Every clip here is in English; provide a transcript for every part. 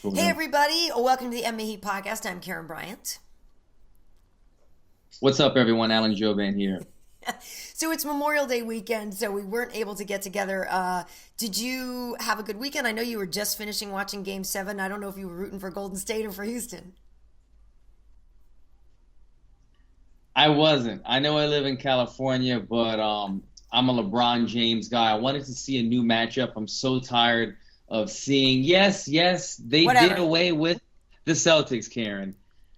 Hey everybody, welcome to the MMA Heat podcast. I'm Karyn Bryant. What's up, everyone? Alan Jouban here. So it's Memorial Day weekend, so we weren't able to get together. Did you have a good weekend? I know you were just finishing watching Game 7. I don't know if you were rooting for Golden State or for Houston. I wasn't. I know I live in California, but I'm a LeBron James guy. I wanted to see a new matchup. I'm so tired of seeing, yes, they Whatever. did away with the Celtics, Karyn.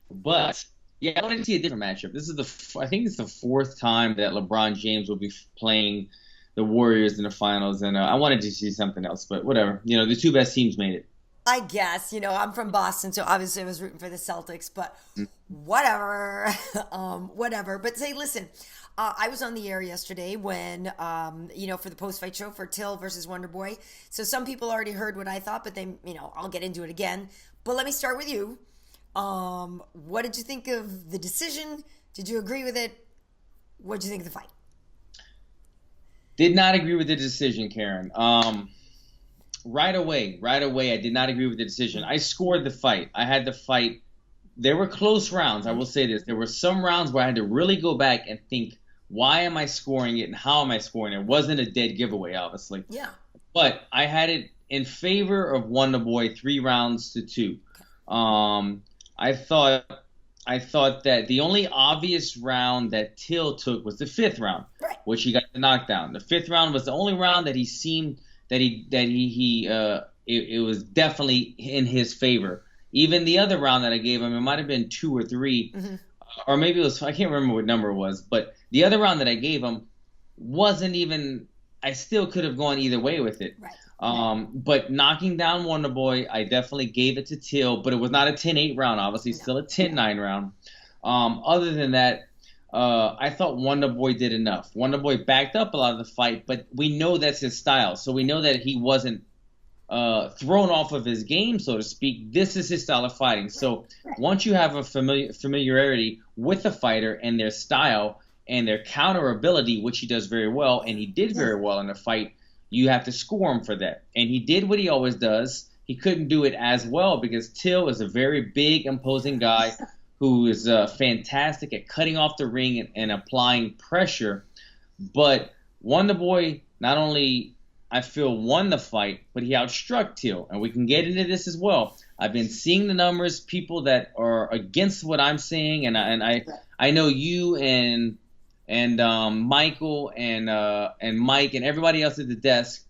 But yeah, I wanted to see a different matchup. This is I think it's the fourth time that LeBron James will be playing the Warriors in the finals, and I wanted to see something else. But whatever, the two best teams made it. I guess, I'm from Boston, so obviously I was rooting for the Celtics, but whatever. Whatever. But say, listen, I was on the air yesterday when, for the post-fight show for Till versus Wonderboy. So some people already heard what I thought, but I'll get into it again. But let me start with you. What did you think of the decision? Did you agree with it? What did you think of the fight? Did not agree with the decision, Karyn. Right away, I did not agree with the decision. I scored the fight. I had the fight. There were close rounds. I will say this. There were some rounds where I had to really go back and think, why am I scoring it and how am I scoring it? It wasn't a dead giveaway, obviously. Yeah. But I had it in favor of Wonderboy 3-2. I thought that the only obvious round that Till took was the fifth round, Right. which he got the knockdown. The fifth round was the only round that he seemed that it was definitely in his favor. Even the other round that I gave him, it might have been 2 or 3, or maybe it was, I can't remember what number it was, but the other round that I gave him wasn't even, I still could have gone either way with it. Right. But knocking down Wonderboy, I definitely gave it to Till, but it was not a 10-8 round, obviously, still a 10-9 round. Other than that, I thought Wonderboy did enough. Wonderboy backed up a lot of the fight, but we know that's his style. So we know that he wasn't thrown off of his game, so to speak. This is his style of fighting. So once you have a familiarity with the fighter and their style and their counter ability, which he does very well, and he did very well in the fight, you have to score him for that. And he did what he always does. He couldn't do it as well because Till is a very big, imposing guy who is fantastic at cutting off the ring and applying pressure. But Wonderboy not only, I feel, won the fight, but he outstruck Till. And we can get into this as well. I've been seeing the numbers, people that are against what I'm saying, and I know you and Michael and Mike and everybody else at the desk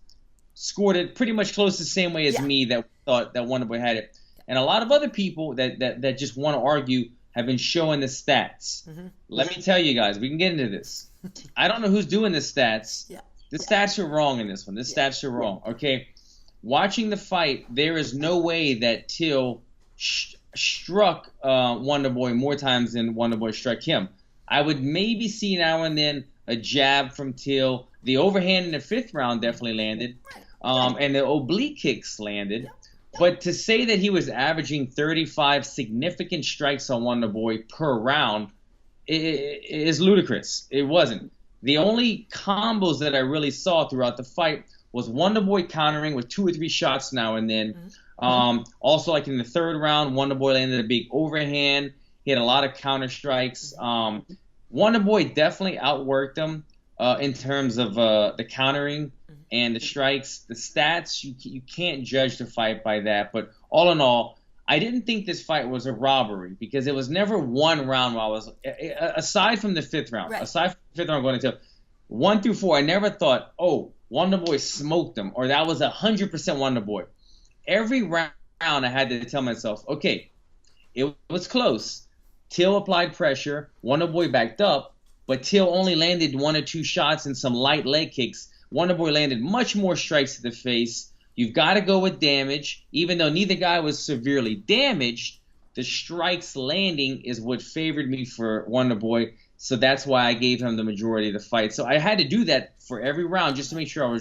scored it pretty much close the same way as me that thought that Wonderboy had it. And a lot of other people that just want to argue have been showing the stats. Let me tell you guys, we can get into this. I don't know who's doing the stats. The stats are wrong in this one. The stats are wrong. Okay, watching the fight, there is no way that Till struck Wonderboy more times than Wonderboy struck him. I would maybe see now and then a jab from Till. The overhand in the fifth round definitely landed, and the oblique kicks landed. But to say that he was averaging 35 significant strikes on Wonderboy per round is ludicrous. It wasn't. The only combos that I really saw throughout the fight was Wonderboy countering with 2 or 3 shots now and then. Also, like in the third round, Wonderboy landed a big overhand. He had a lot of counter strikes. Wonderboy definitely outworked him in terms of the countering and the strikes. The stats, you can't judge the fight by that. But all in all, I didn't think this fight was a robbery because it was never one round while I was, aside from the fifth round, going into 1 through 4, I never thought, oh, Wonderboy smoked him or that was 100% Wonderboy. Every round I had to tell myself, okay, it was close. Till applied pressure, Wonderboy backed up, but Till only landed 1 or 2 shots and some light leg kicks. Wonderboy landed much more strikes to the face. You've got to go with damage. Even though neither guy was severely damaged, the strikes landing is what favored me for Wonderboy. So that's why I gave him the majority of the fight. So I had to do that for every round just to make sure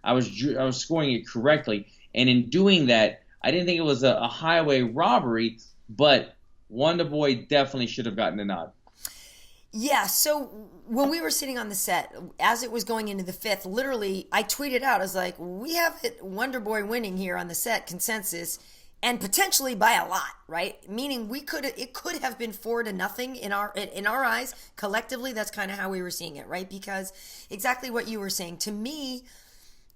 I was scoring it correctly. And in doing that, I didn't think it was a highway robbery, but Wonderboy definitely should have gotten the nod. Yeah, so when we were sitting on the set, as it was going into the fifth, literally, I tweeted out, I was like, we have Wonderboy winning here on the set consensus. and potentially by a lot, right? Meaning it could have been 4-0 in our eyes collectively. That's kind of how we were seeing it, right? Because exactly what you were saying to me,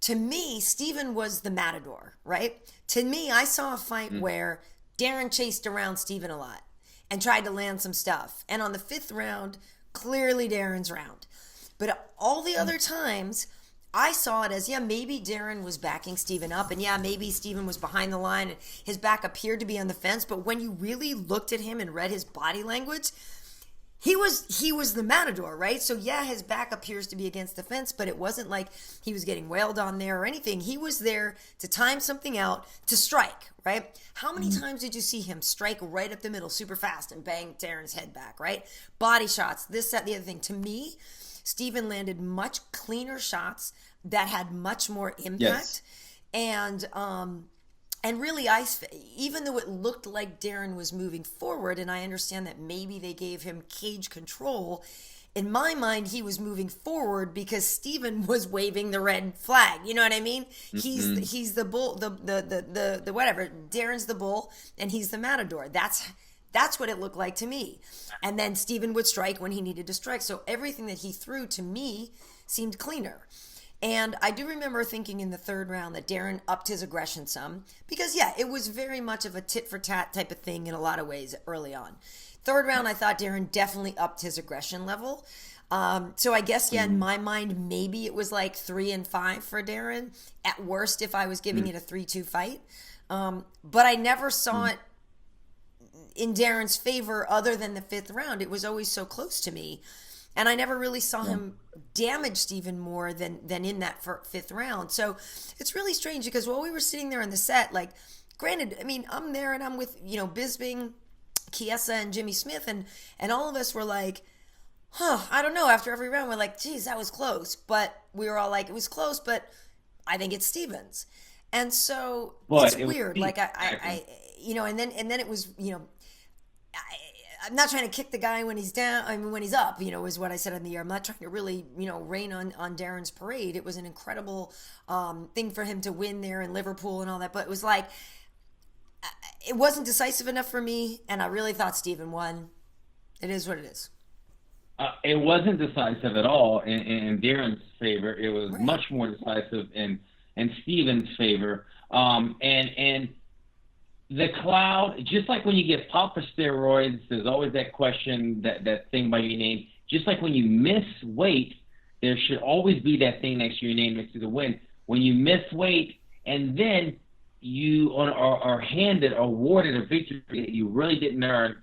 Steven was the matador, right? To me, I saw a fight where Darren chased around Steven a lot and tried to land some stuff, and on the 5th round, clearly Darren's round. But all the other times, I saw it as, maybe Darren was backing Steven up, and maybe Steven was behind the line, and his back appeared to be on the fence. But when you really looked at him and read his body language, he was the matador, right? So his back appears to be against the fence, but it wasn't like he was getting wailed on there or anything. He was there to time something out, to strike, right? How many times did you see him strike right up the middle super fast and bang Darren's head back, right? Body shots, this, that, the other thing. To me, Steven landed much cleaner shots that had much more impact. Yes. And really, even though it looked like Darren was moving forward, and I understand that maybe they gave him cage control, in my mind, he was moving forward because Steven was waving the red flag. You know what I mean? Mm-hmm. He's the bull, the whatever. Darren's the bull, and he's the matador. That's what it looked like to me. And then Steven would strike when he needed to strike. So everything that he threw to me seemed cleaner. And I do remember thinking in the 3rd round that Darren upped his aggression some because, it was very much of a tit-for-tat type of thing in a lot of ways early on. 3rd round, I thought Darren definitely upped his aggression level. So I guess, in my mind, maybe it was like 3-5 for Darren. At worst, if I was giving it a 3-2 fight. But I never saw it in Darren's favor other than the 5th round. It was always so close to me. And I never really saw him damage Steven more than in that 5th round. So it's really strange because while we were sitting there in the set, like, granted, I mean, I'm there and I'm with, Bisping, Chiesa, and Jimmy Smith, and all of us were like, I don't know. After every round, we're like, geez, that was close. But we were all like, it was close, but I think it's Steven's. And so it's weird. Like, I and then it was, I'm not trying to kick the guy when he's down. I mean, when he's up, is what I said on the air. I'm not trying to really, rain on Darren's parade. It was an incredible thing for him to win there in Liverpool and all that. But it was like, it wasn't decisive enough for me, and I really thought Steven won. It is what it is. It wasn't decisive at all in Darren's favor. It was much more decisive in Steven's favor. And the cloud, just like when you get popped for steroids, there's always that question, that thing by your name. Just like when you miss weight, there should always be that thing next to your name next to the win. When you miss weight and then you are awarded a victory that you really didn't earn,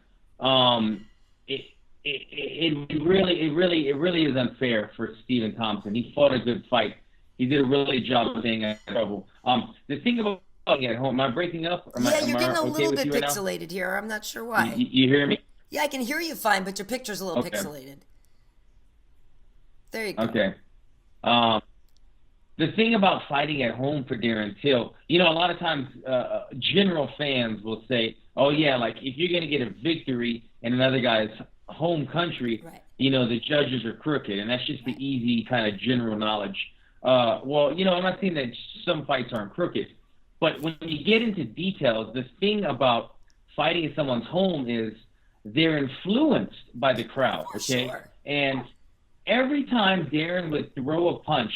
it really is unfair for Stephen Thompson. He fought a good fight. He did a really good job of staying out of trouble. The thing about at home, am I breaking up? You're getting a little bit pixelated here. I'm not sure why. You hear me? Yeah, I can hear you fine, but your picture's a little pixelated. There you go. Okay. The thing about fighting at home for Darren Till, a lot of times general fans will say, oh, yeah, like if you're going to get a victory in another guy's home country, the judges are crooked, and that's just the easy kind of general knowledge. Well, I'm not saying that some fights aren't crooked, but when you get into details, the thing about fighting in someone's home is they're influenced by the crowd, okay? Sure. And every time Darren would throw a punch,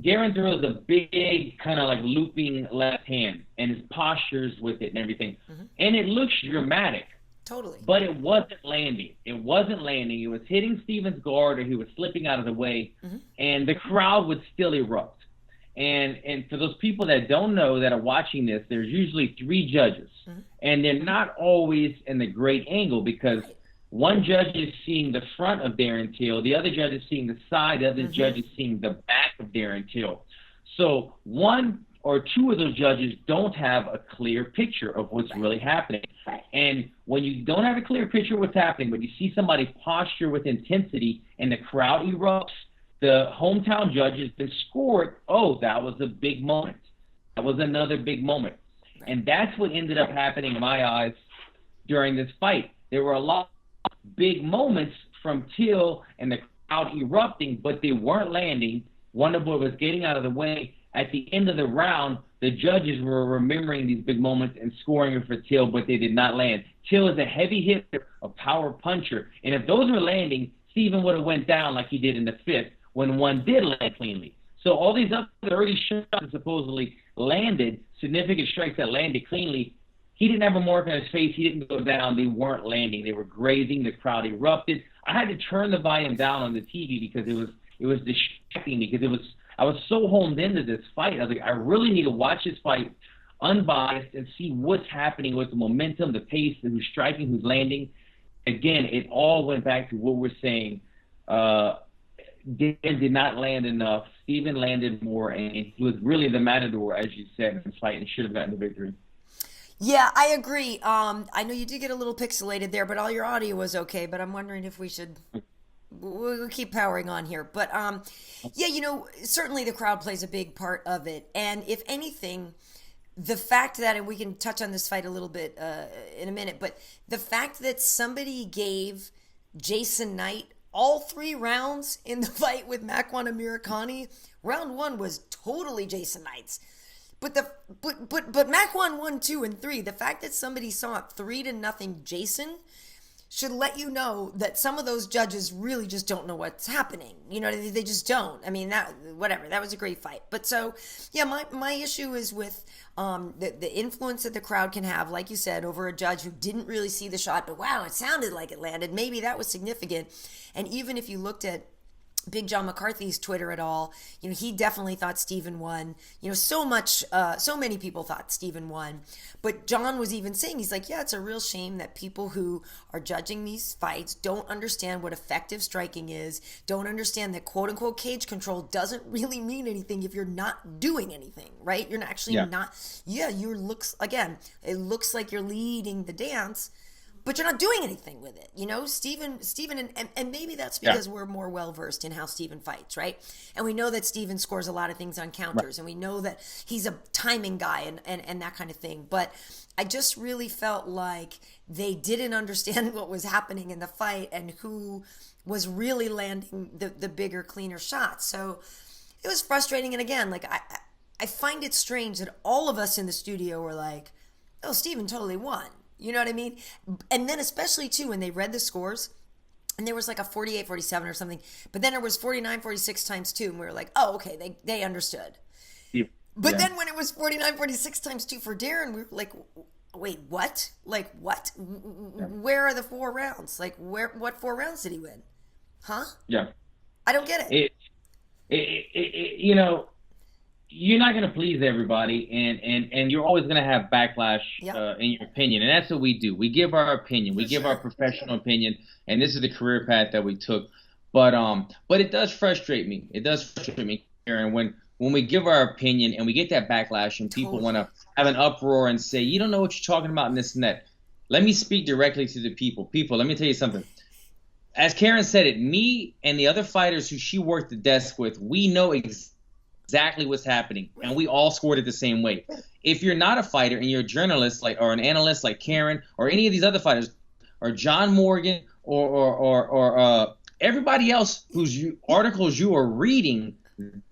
Darren throws a big kind of like looping left hand, and his postures with it and everything. Mm-hmm. And it looks dramatic. Totally. But it wasn't landing. It was hitting Steven's guard, or he was slipping out of the way, and the crowd would still erupt. And for those people that don't know, that are watching this, there's usually 3 judges, and they're not always in the great angle, because one judge is seeing the front of Darren Till, the other judge is seeing the side, the other judge is seeing the back of Darren Till. So 1 or 2 of those judges don't have a clear picture of what's really happening. And when you don't have a clear picture of what's happening, but you see somebody posture with intensity and the crowd erupts, the hometown judge has been scored, oh, that was a big moment. That was another big moment. And that's what ended up happening in my eyes during this fight. There were a lot of big moments from Till and the crowd erupting, but they weren't landing. Wonderboy was getting out of the way, at the end of the round, the judges were remembering these big moments and scoring it for Till, but they did not land. Till is a heavy hitter, a power puncher, and if those were landing, Steven would have went down like he did in the fifth when one did land cleanly. So all these other early shots that supposedly landed, significant strikes that landed cleanly, he didn't have a mark on his face. He didn't go down. They weren't landing. They were grazing. The crowd erupted. I had to turn the volume down on the TV because it was distracting because I was so honed into this fight. I was like, I really need to watch this fight unbiased and see what's happening with the momentum, the pace, who's striking, who's landing. Again, it all went back to what we're saying. Dan did not land enough. Steven landed more, and he was really the matador, as you said, in this fight, and should have gotten the victory. Yeah, I agree. I know you did get a little pixelated there, but all your audio was okay. But I'm wondering if we'll keep powering on here. But yeah, certainly the crowd plays a big part of it. And if anything, the fact that, and we can touch on this fight a little bit in a minute, but the fact that somebody gave Jason Knight all 3 rounds in the fight with Makwan Amirkhani, round 1 was totally Jason Knight's. But Makwan won 2 and 3. The fact that somebody saw it 3-0 Jason should let you know that some of those judges really just don't know what's happening. They just don't. I mean, that was a great fight. But so, yeah, my issue is with the influence that the crowd can have, like you said, over a judge who didn't really see the shot, but wow, it sounded like it landed. Maybe that was significant. And even if you looked at Big John McCarthy's Twitter at all, he definitely thought Steven won. So many people thought Steven won. But John was even saying, he's like, yeah, it's a real shame that people who are judging these fights don't understand what effective striking is, don't understand that quote unquote cage control doesn't really mean anything if you're not doing anything, right? You're actually not, it looks like you're leading the dance, but you're not doing anything with it. Steven, and maybe that's because we're more well-versed in how Steven fights, right? And we know that Steven scores a lot of things on counters, and we know that he's a timing guy and that kind of thing. But I just really felt like they didn't understand what was happening in the fight and who was really landing the bigger, cleaner shots. So it was frustrating. And again, like I find it strange that all of us in the studio were like, oh, Steven totally won. You know what I mean? And then especially, too, when they read the scores, and there was like a 48-47 or something, but then it was 49-46 times 2, and we were like, oh, okay, they understood. Yeah. But then when it was 49-46 times 2 for Darren, we were like, wait, what? Like, what? Where are the 4 rounds? Like, what 4 rounds did he win? Huh? Yeah. I don't get it. You're not going to please everybody, and you're always going to have backlash in your opinion, and that's what we do. We give our opinion. We give our professional opinion, and this is the career path that we took. But it does frustrate me. It does frustrate me, Karyn, when we give our opinion and we get that backlash and people want to have an uproar and say, you don't know what you're talking about and this and that. Let me speak directly to the people. People, let me tell you something. As Karyn said it, me and the other fighters who she worked the desk with, we know exactly what's happening, and we all scored it the same way. If you're not a fighter and you're a journalist or an analyst like Karyn or any of these other fighters or John Morgan or everybody else whose articles you are reading,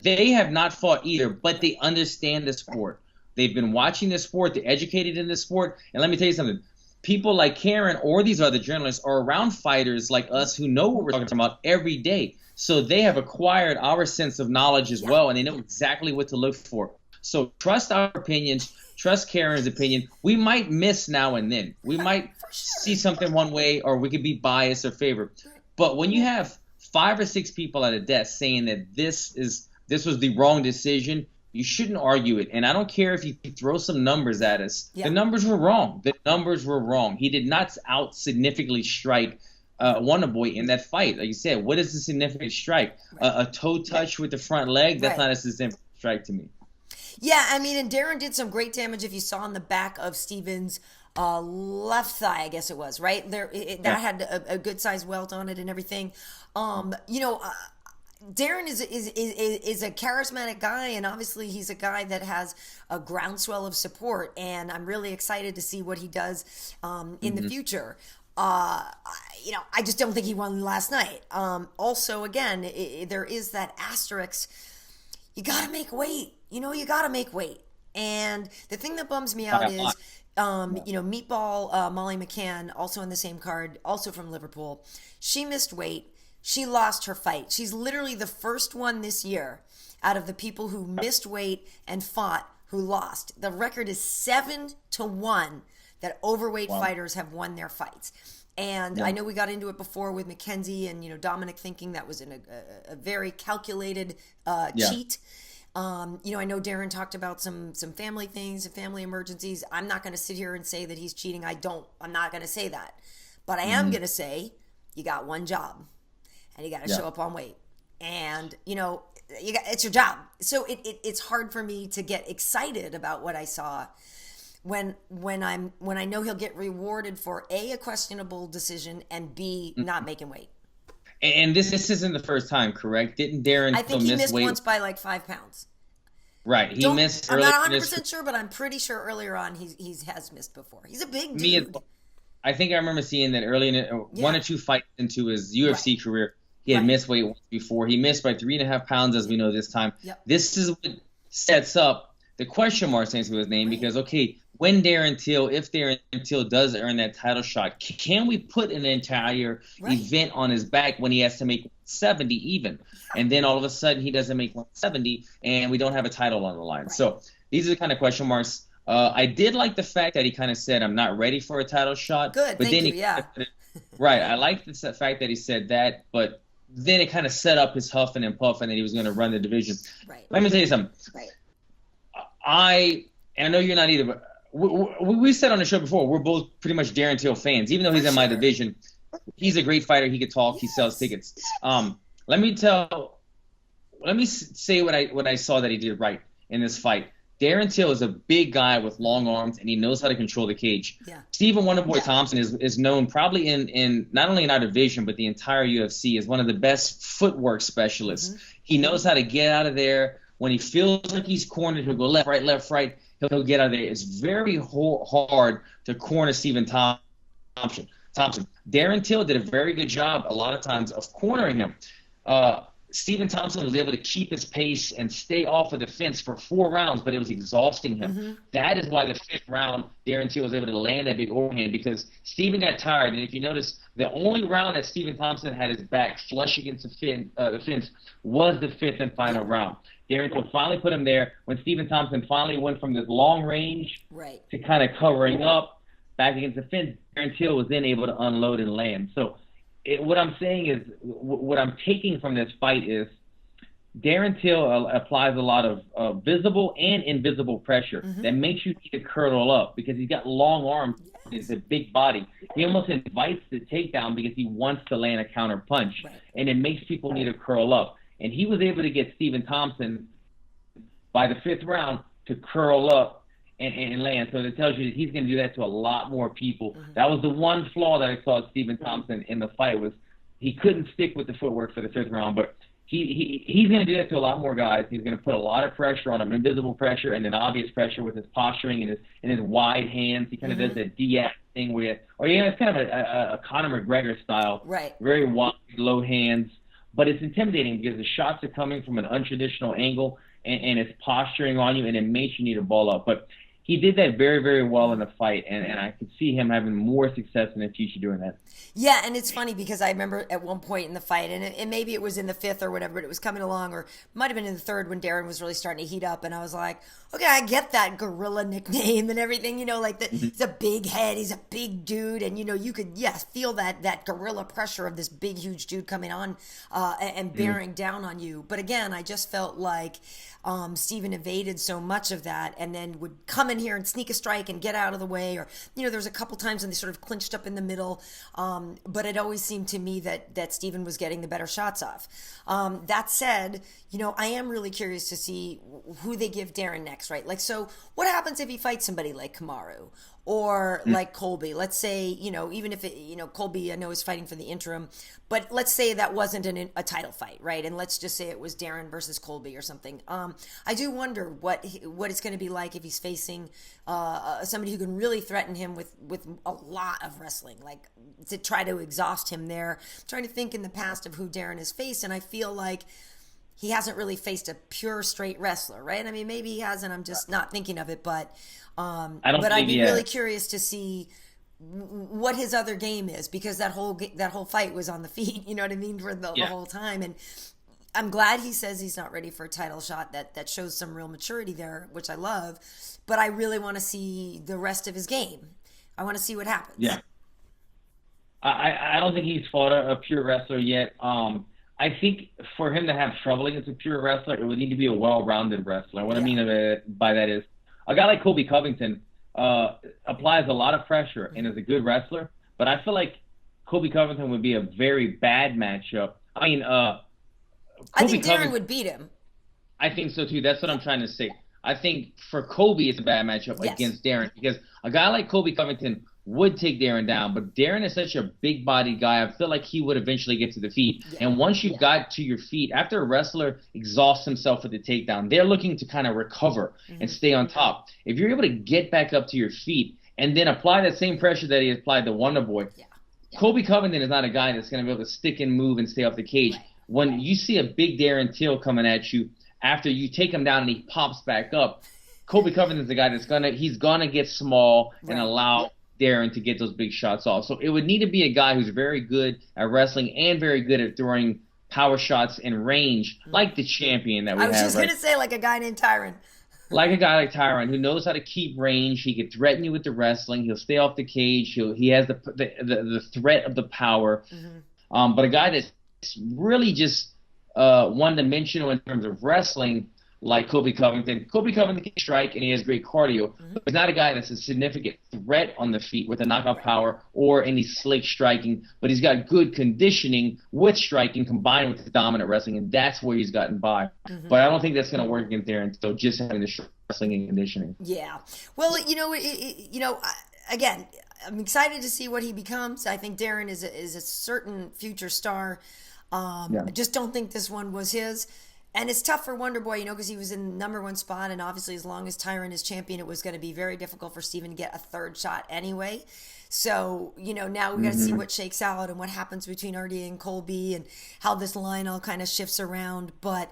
they have not fought either, but they understand the sport. They've been watching the sport. They're educated in the sport. And let me tell you something. People like Karyn or these other journalists are around fighters like us who know what we're talking about every day. So they have acquired our sense of knowledge as well, and they know exactly what to look for. So trust our opinions. Trust Karyn's opinion. We might miss now and then. We might see something one way, or we could be biased or favored. But when you have 5 or 6 people at a desk saying that this was the wrong decision, you shouldn't argue it. And I don't care if you throw some numbers at us. Yeah. The numbers were wrong. The numbers were wrong. He did not out significantly strike Wonderboy in that fight. Like you said, what is the significant strike? A toe touch with the front leg? That's not a significant strike to me. Yeah, I mean, and Darren did some great damage if you saw on the back of Steven's left thigh, I guess it was, right? That had a good-sized welt on it and everything. Darren is a charismatic guy, and obviously he's a guy that has a groundswell of support, and I'm really excited to see what he does in the future. I just don't think he won last night. Also, again, there is that asterisk. you gotta make weight. You gotta make weight. And the thing that bums me By out a is, lot. Meatball Molly McCann, also on the same card, also from Liverpool. She missed weight. She lost her fight. She's literally the first one this year out of the people who missed weight and fought who lost. The record is 7-1 that overweight fighters have won their fights. And I know we got into it before with Mackenzie and, Dominic thinking that was a very calculated cheat. I know Darren talked about some family things and family emergencies. I'm not going to sit here and say that he's cheating. I'm not going to say that. But I am going to say you got one job and you got to show up on weight. And, it's your job. So it's hard for me to get excited about what I saw when I know he'll get rewarded for a questionable decision and B, not making weight. And this isn't the first time, correct? Didn't Darren I think he miss missed weight? once by like 5 pounds. Right, he missed. I'm earlier not in 100% sure, but I'm pretty sure earlier on he has missed before. He's a big Me, dude. I think I remember seeing that early in one or two fights into his UFC career, he had missed weight once before. He missed by 3.5 pounds, as we know this time. Yep. This is what sets up the question marks next to his name because when Darren Till, if Darren Till does earn that title shot, can we put an entire event on his back when he has to make 70 even? And then all of a sudden he doesn't make 170 and we don't have a title on the line. Right. So these are the kind of question marks. I did like the fact that he kind of said, I'm not ready for a title shot. Good, but thank then you, Right, I like the fact that he said that, but then it kind of set up his huffing and puffing that he was going to run the division. Right. Let me tell you something. Right. I know you're not either, but we said on the show before, we're both pretty much Darren Till fans. Even though he's in my division, he's a great fighter. He could talk. He sells tickets. Let me say what I saw that he did right in this fight. Darren Till is a big guy with long arms, and he knows how to control the cage. Yeah. Stephen Wonderboy Thompson is known probably in not only in our division, but the entire UFC as one of the best footwork specialists. Mm-hmm. He knows how to get out of there. When he feels like he's cornered, he'll go left, right. He'll get out of there. It's very hard to corner Stephen Thompson. Darren Till did a very good job a lot of times of cornering him. Stephen Thompson was able to keep his pace and stay off of the fence for 4 rounds, but it was exhausting him. Mm-hmm. That is why the 5th round, Darren Till was able to land that big overhand because Stephen got tired. And if you notice, the only round that Stephen Thompson had his back flush against the fence was the 5th and final round. Darren Till finally put him there when Stephen Thompson finally went from this long range to kind of covering up back against the fence. Darren Till was then able to unload and land. So what I'm saying is, what I'm taking from this fight is Darren Till applies a lot of visible and invisible pressure that makes you need to curl up because he's got long arms. It's a big body. He almost invites the takedown because he wants to land a counter punch, and it makes people need to curl up. And he was able to get Stephen Thompson by the 5th round to curl up and land. So it tells you that he's going to do that to a lot more people. Mm-hmm. That was the one flaw that I saw with Stephen Thompson in the fight was he couldn't stick with the footwork for the 5th round. But he's going to do that to a lot more guys. He's going to put a lot of pressure on him, invisible pressure and then obvious pressure with his posturing and his wide hands. He kind of does that Diaz thing where, it's kind of a Conor McGregor style. Right. Very wide, low hands. But it's intimidating because the shots are coming from an untraditional angle and it's posturing on you and it makes you need to ball up. But he did that very, very well in the fight, and I could see him having more success in the future doing that. Yeah, and it's funny because I remember at one point in the fight, and maybe it was in the 5th or whatever, but it was coming along, or might have been in the 3rd when Darren was really starting to heat up, and I was like, okay, I get that gorilla nickname and everything, he's a big head, he's a big dude, and you could, feel that gorilla pressure of this big, huge dude coming on and bearing down on you. But again, I just felt like Stephen evaded so much of that and then would come in here and sneak a strike and get out of the way, or there's a couple times when they sort of clinched up in the middle, but it always seemed to me that Stephen was getting the better shots off. That said, I am really curious to see who they give Darren next, right? Like, so what happens if he fights somebody like Kamaru or like Colby? Let's say, even if Colby, I know is fighting for the interim, but let's say that wasn't a title fight, right? And let's just say it was Darren versus Colby or something. I do wonder what it's going to be like if he's facing somebody who can really threaten him with a lot of wrestling, like to try to exhaust him there. I'm trying to think in the past of who Darren has faced, and I feel like he hasn't really faced a pure straight wrestler, right? I mean, maybe he hasn't. I'm just not thinking of it, but I'd be really curious to see what his other game is, because that whole fight was on the feet. You know what I mean, for the whole time. And I'm glad he says he's not ready for a title shot. That shows some real maturity there, which I love. But I really want to see the rest of his game. I want to see what happens. Yeah. I don't think he's fought a pure wrestler yet. I think for him to have trouble against a pure wrestler, it would need to be a well-rounded wrestler. What I mean by that is a guy like Colby Covington applies a lot of pressure and is a good wrestler, but I feel like Colby Covington would be a very bad matchup. I mean, I think Darren would beat him. I think so too. That's what I'm trying to say. I think for Colby, it's a bad matchup against Darren, because a guy like Colby Covington would take Darren down, but Darren is such a big-bodied guy. I feel like he would eventually get to the feet. Yeah. And once you got to your feet, after a wrestler exhausts himself with the takedown, they're looking to kind of recover and stay on top. If you're able to get back up to your feet and then apply that same pressure that he applied to Wonderboy, Colby Covington is not a guy that's going to be able to stick and move and stay off the cage. Right. When you see a big Darren Till coming at you, after you take him down and he pops back up, Colby Covington's the guy that's he's gonna get small and allow Darren to get those big shots off. So it would need to be a guy who's very good at wrestling and very good at throwing power shots in range, like the champion that we have. I was just gonna say, like a guy named Tyron. Like a guy like Tyron, who knows how to keep range. He can threaten you with the wrestling. He'll stay off the cage. He has the threat of the power. But a guy that's really just one-dimensional in terms of wrestling, like Colby Covington. Colby Covington can strike, and he has great cardio, but he's not a guy that's a significant threat on the feet with a knockout power or any slick striking, but he's got good conditioning with striking combined with the dominant wrestling, and that's where he's gotten by. But I don't think that's going to work against Darren, so just having the wrestling and conditioning. Yeah. Well, again, I'm excited to see what he becomes. I think Darren is a certain future star. I just don't think this one was his. And it's tough for Wonderboy, because he was in the number one spot, and obviously as long as Tyron is champion, it was going to be very difficult for Steven to get a third shot anyway. So, now we got to see what shakes out and what happens between RDA and Colby and how this line all kind of shifts around. But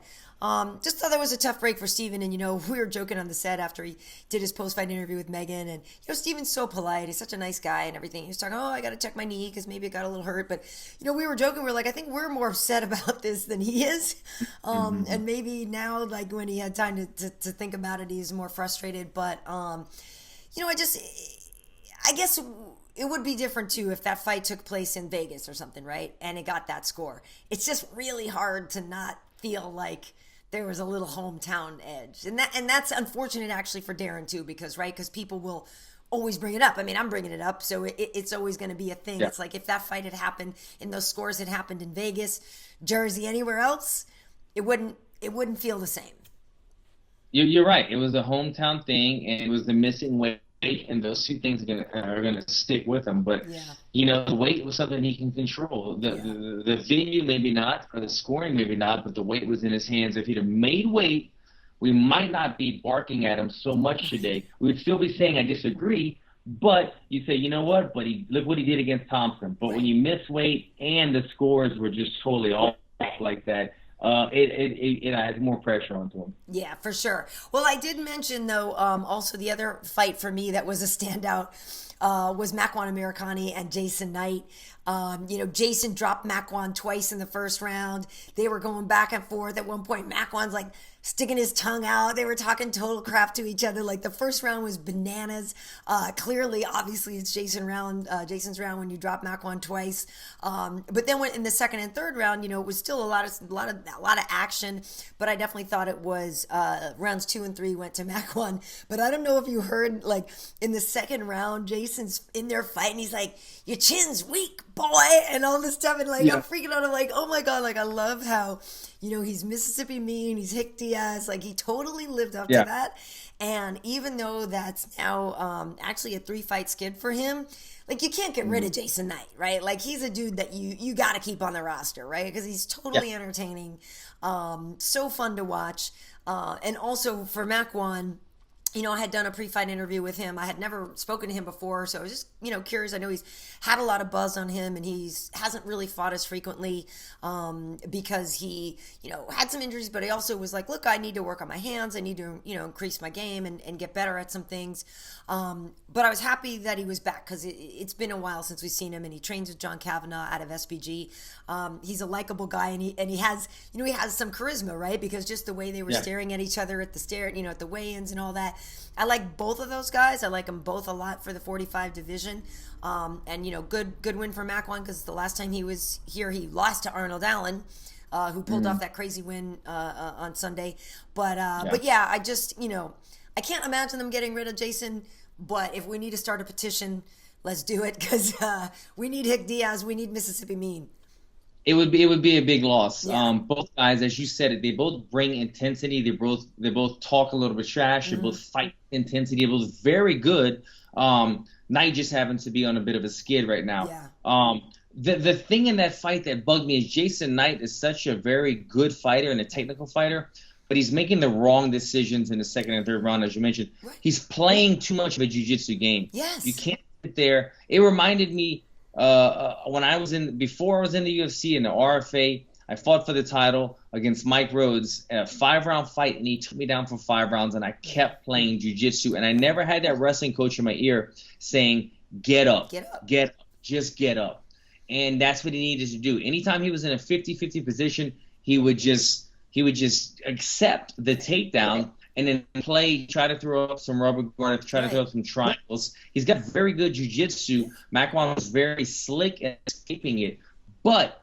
just thought that was a tough break for Steven. And, we were joking on the set after he did his post-fight interview with Megan. And, Steven's so polite. He's such a nice guy and everything. He was talking, I got to check my knee because maybe it got a little hurt. But, we were joking. We were like, I think we're more upset about this than he is. And maybe now, like, when he had time to think about it, he's more frustrated. But, I guess it would be different, too, if that fight took place in Vegas or something, right? And it got that score. It's just really hard to not feel like there was a little hometown edge. And that's unfortunate, actually, for Darren, too, because people will always bring it up. I mean, I'm bringing it up, so it's always going to be a thing. Yeah. It's like if that fight had happened and those scores had happened in Vegas, Jersey, anywhere else, it wouldn't feel the same. You're right. It was a hometown thing, and it was the missing weight, and those two things are gonna stick with him. But the weight was something he can control. The venue maybe not, or the scoring maybe not, but the weight was in his hands. If he'd have made weight, we might not be barking at him so much today. We would still be saying I disagree, but you say, you know what? But look what he did against Thompson. But when you miss weight and the scores were just totally off like that, it adds more pressure onto him. Yeah, for sure. Well, I did mention, though, also the other fight for me that was a standout was Makwan Amirkhani and Jason Knight. Jason dropped Makwan twice in the first round. They were going back and forth. At one point, Makwan's like sticking his tongue out. They were talking total crap to each other. Like, the first round was bananas. Clearly, obviously, it's Jason's round when you drop Makwan twice. But then in the second and third round, it was still a lot of action. But I definitely thought it was rounds 2 and 3 went to Makwan. But I don't know if you heard, like, in the second round, Jason's in there fighting. He's like, your chin's weak, boy, and all this stuff. And, like, I'm freaking out. I'm like, oh, my God. Like, I love how, he's Mississippi mean. He's Hick Diaz. Like, he totally lived up to that. And even though that's now actually a 3-fight skid for him, like, you can't get rid of Jason Knight, right? Like, he's a dude that you got to keep on the roster, right? Because he's totally entertaining. So fun to watch. And also for Makwan, I had done a pre-fight interview with him. I had never spoken to him before, so I was just, curious. I know he's had a lot of buzz on him, and hasn't really fought as frequently because he, had some injuries, but he also was like, look, I need to work on my hands. I need to, increase my game and get better at some things. But I was happy that he was back because it's been a while since we've seen him, and he trains with John Kavanagh out of SBG. He's a likable guy, and he has, he has some charisma, right? Because just the way they were staring at each other at the at the weigh-ins and all that. I like both of those guys. I like them both a lot for the 45 division. And, good win for Makwan because the last time he was here, he lost to Arnold Allen, who pulled off that crazy win on Sunday. But yeah, I just, I can't imagine them getting rid of Jason. But if we need to start a petition, let's do it because we need Hick Diaz. We need Mississippi Mean. It would be a big loss. Yeah. Both guys, as you said it, they both bring intensity. They both talk a little bit trash. They both fight intensity. It was very good. Knight just happens to be on a bit of a skid right now. Yeah. The thing in that fight that bugged me is Jason Knight is such a very good fighter and a technical fighter, but he's making the wrong decisions in the second and third round, as you mentioned. Right. He's playing too much of a jiu-jitsu game. Yes. You can't sit there. It reminded me before I was in the UFC and the RFA, I fought for the title against Mike Rhodes in a 5-round fight, and he took me down for 5 rounds, and I kept playing jiu-jitsu, and I never had that wrestling coach in my ear saying, get up, just get up. And that's what he needed to do. Anytime he was in a 50-50 position, he would just accept the takedown and then try to throw up some rubber guard, try to throw up some triangles. He's got very good jiu-jitsu. Makwan was very slick at escaping it. But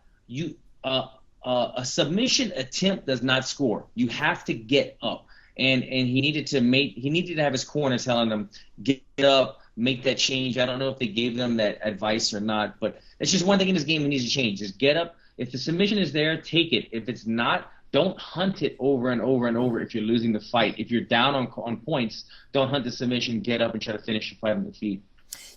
a submission attempt does not score. You have to get up. And he needed to have his corner telling him, get up, make that change. I don't know if they gave them that advice or not, but it's just one thing in this game he needs to change. Just get up. If the submission is there, take it. If it's not, don't hunt it over and over and over if you're losing the fight. If you're down on points, don't hunt the submission, get up and try to finish the fight on the feet.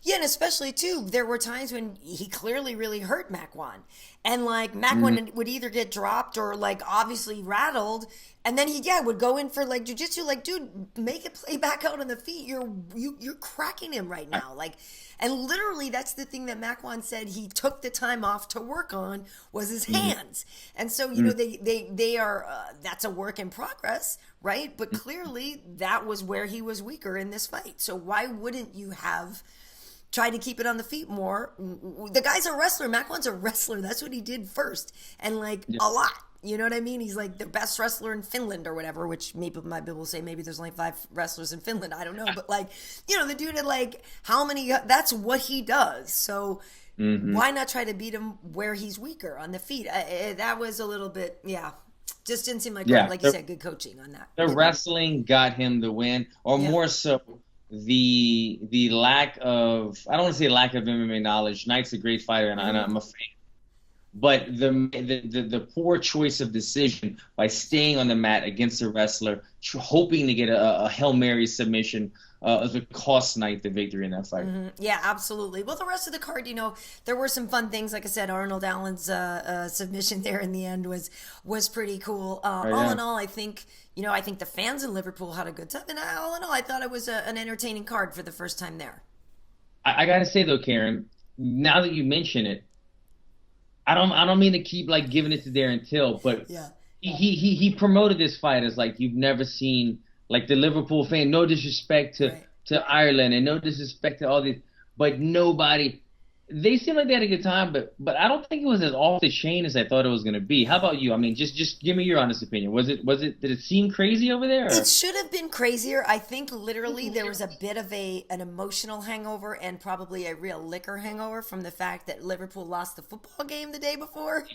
Yeah, and especially, too, there were times when he clearly really hurt Makwan. And, Makwan would either get dropped or, obviously rattled. And then he would go in for, jiu-jitsu. Dude, make it play back out on the feet. You're cracking him right now. And literally, that's the thing that Makwan said he took the time off to work on was his hands. And so, they are, that's a work in progress, right? But clearly, that was where he was weaker in this fight. So why wouldn't you have tried to keep it on the feet more? The guy's a wrestler. Makwan's a wrestler. That's what he did first. And, a lot. You know what I mean? He's the best wrestler in Finland or whatever, which maybe my Bible will say maybe there's only 5 wrestlers in Finland. I don't know. But the dude had how many, that's what he does. So why not try to beat him where he's weaker on the feet? That was a little bit, just didn't seem like you said, good coaching on that. The wrestling got him the win, or more so the lack of, I don't want to say lack of MMA knowledge. Knight's a great fighter, and I'm a fan. But the poor choice of decision by staying on the mat against a wrestler, hoping to get a Hail Mary submission, cost Knight the victory in that fight. Mm-hmm. Yeah, absolutely. Well, the rest of the card, there were some fun things. Like I said, Arnold Allen's submission there in the end was pretty cool. All in all, I think the fans in Liverpool had a good time. And all in all, I thought it was an entertaining card for the first time there. I got to say, though, Karyn, now that you mention it, I don't mean to keep giving it to Darren Till, but he promoted this fight as you've never seen, the Liverpool fan. No disrespect to Ireland and no disrespect to all these, but nobody. They seemed like they had a good time, but I don't think it was as off the chain as I thought it was going to be. How about you? I mean, just give me your honest opinion. Did it seem crazy over there? Or? It should have been crazier. I think literally there was a bit of an emotional hangover and probably a real liquor hangover from the fact that Liverpool lost the football game the day before.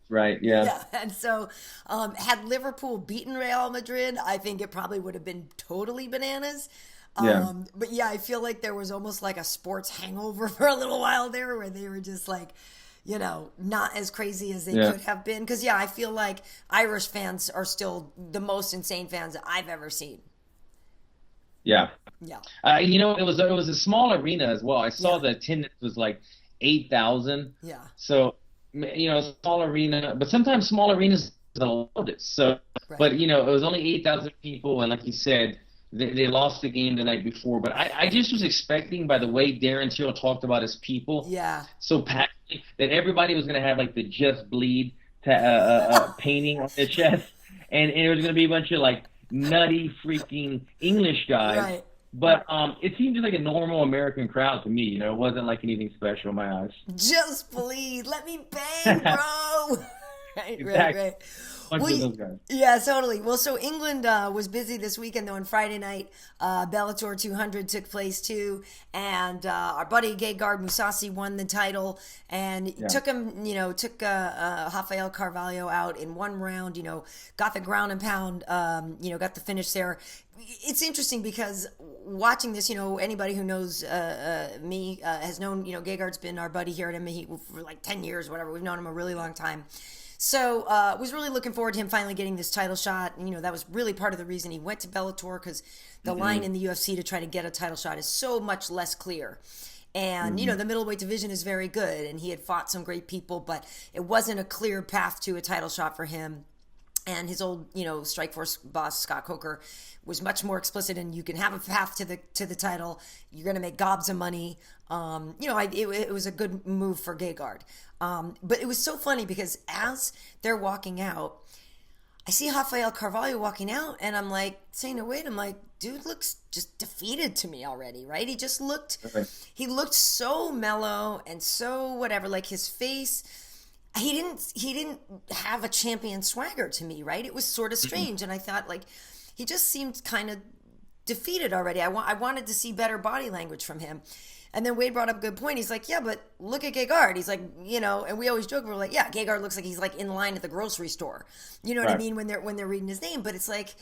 Right, yeah. And so had Liverpool beaten Real Madrid, I think it probably would have been totally bananas. But I feel like there was almost a sports hangover for a little while there where they were just not as crazy as they could have been. Because, I feel like Irish fans are still the most insane fans that I've ever seen. Yeah. It was a small arena as well. I saw the attendance was 8,000. Yeah. So, small arena. But sometimes small arenas are the loudest. So, but, it was only 8,000 people. And like you said, they lost the game the night before. But I just was expecting, by the way Darren Till talked about his people, Yeah. so passionately, that everybody was going to have like the Just Bleed painting on their chest, and it was going to be a bunch of like nutty freaking English guys. Right. But it seemed just like a normal American crowd to me. You know, it wasn't like anything special in my eyes. Just bleed. Let me bang, bro. Right, Exactly. right. Bunch Well, of those guys. yeah, totally. Well, so England was busy this weekend, though. On Friday night, Bellator 200 took place, too. And our buddy Gegard Mousasi won the title and took him, took Rafael Carvalho out in one round, got the ground and pound, got the finish there. It's interesting because watching this, anybody who knows me has known, Gegard's been our buddy here at MMA for like 10 years, whatever. We've known him a really long time. So was really looking forward to him finally getting this title shot. And, that was really part of the reason he went to Bellator, because the line in the UFC to try to get a title shot is so much less clear. And, the middleweight division is very good, and he had fought some great people, but it wasn't a clear path to a title shot for him. And his old, Strikeforce boss, Scott Coker, was much more explicit, and you can have a path to the title. You're going to make gobs of money. It was a good move for Gegard. But it was so funny because as they're walking out, I see Rafael Carvalho walking out, and I'm like, saying, no, wait, I'm like, dude looks just defeated to me already, right? He just looked, he looked so mellow and so whatever, like his face, he didn't have a champion swagger to me, right? It was sort of strange, and I thought, like, he just seemed kind of defeated already. I wanted to see better body language from him. And then Wade brought up a good point. He's like, yeah, but look at Gegard. He's like, and we always joke, we're like, yeah, Gegard looks like he's like in line at the grocery store. You know what I mean? When they're reading his name, but it's like,